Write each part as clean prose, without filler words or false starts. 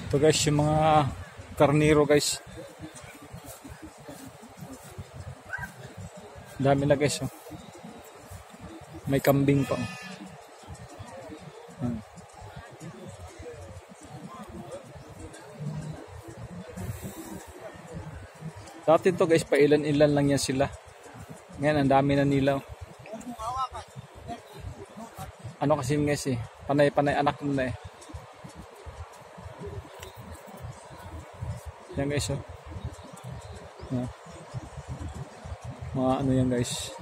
Ito guys, yung mga karniro guys. Dami na guys. Oh. May kambing pa. Oh. Dati to guys, pailan-ilan lang yan sila. Ngayon, ang dami na nila. Ano kasi guys eh, panay-panay anak mo na eh. Yan guys oh. Mga ano yan guys.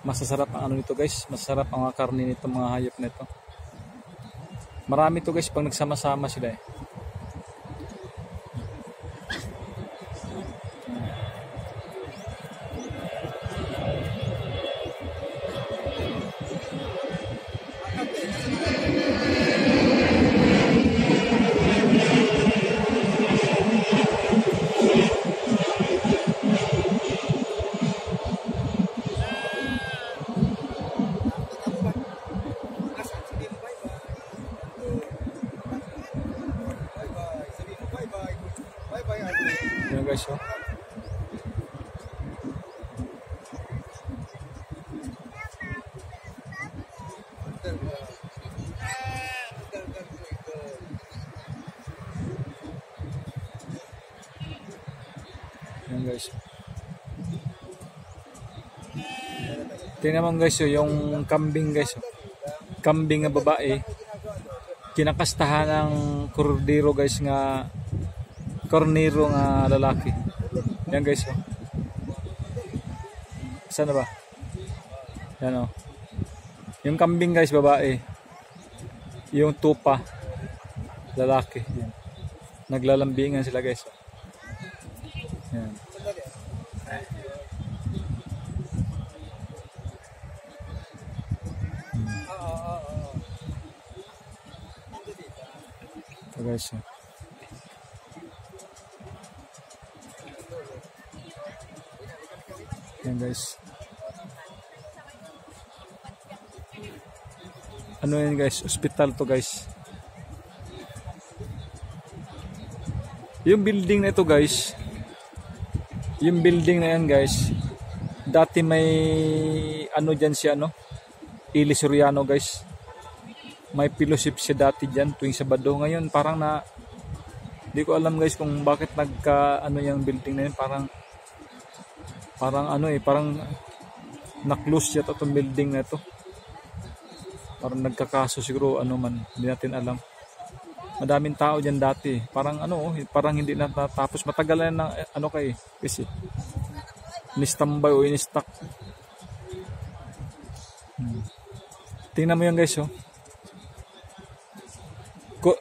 Masasarap ang ano nito guys. Masasarap ang mga karne nito, mga hayop nito. Marami to guys pag nagsama-sama sila eh. Yan guys oh. Yan guys. Tingnan mo guys oh, yung kambing guys oh. Kambing nga babae. Kinakastahan ng kordero guys nga karniro nga lalaki. Yan guys oh. Saan na ba? Yan oh. Yung kambing guys babae. Yung tupa lalaki. Yan. Naglalambingan sila guys oh. Yan. Ito guys oh. Yan guys. Ano yan guys? Hospital to guys. Yung building na ito guys. Yung building na yan guys. Dati may ano dyan siya no? Ili Soriano guys. May fellowship siya dati dyan tuwing Sabado. Ngayon parang na di ko alam guys kung bakit nagka ano yung building na yun. Parang ano eh, parang na-close yata itong building na ito. Parang nagkakaso siguro ano man, hindi natin alam. Madaming tao dyan dati. Parang ano, parang hindi natapos. Matagal na ano kay kasi ni-standby o in-stock. Tingnan mo yan guys oh.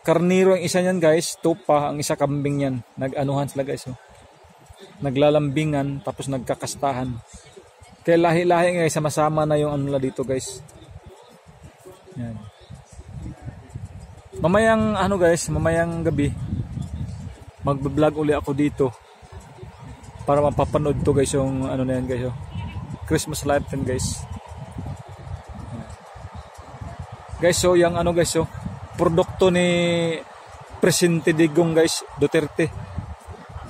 Karniro ang isa niyan guys, tupa ang isa kambing yan. Nag-anuhan sila guys oh. Naglalambingan tapos nagkakastahan. Kaya lahi-lahi guys, sama-sama na yung ano na dito guys. Yan. Mamayang ano guys, mamayang gabi magbe-vlog uli ako dito para mapapanood to guys yung ano na yan guys oh. Christmas light yan guys. Guys so yung ano guys oh, produkto ni Presidente Digong guys, Duterte.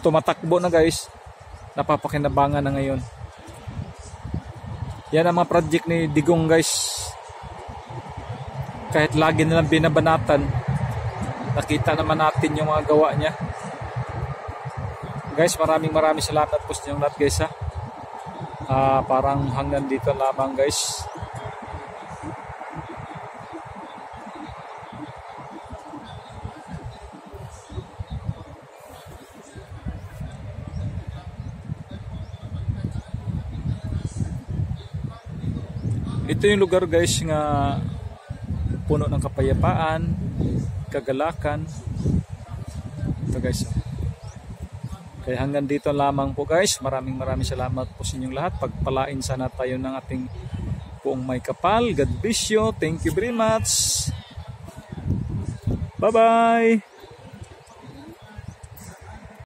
Tumatakbo na guys. Napapakinabangan na ngayon. Yan ang mga project ni Digong guys. Kahit lagi nilang binabanatan, nakita naman natin yung mga gawa niya. Guys, maraming salamat po sa inyong lahat guys ha. Parang hanggang dito lamang guys. Ito yung lugar guys nga puno ng kapayapaan, kagalakan. Ito guys. Kaya hanggang dito lamang po guys. Maraming salamat po sa inyong lahat. Pagpalain sana tayo ng ating Poong May Kapal. God bless you. Thank you very much. Bye bye.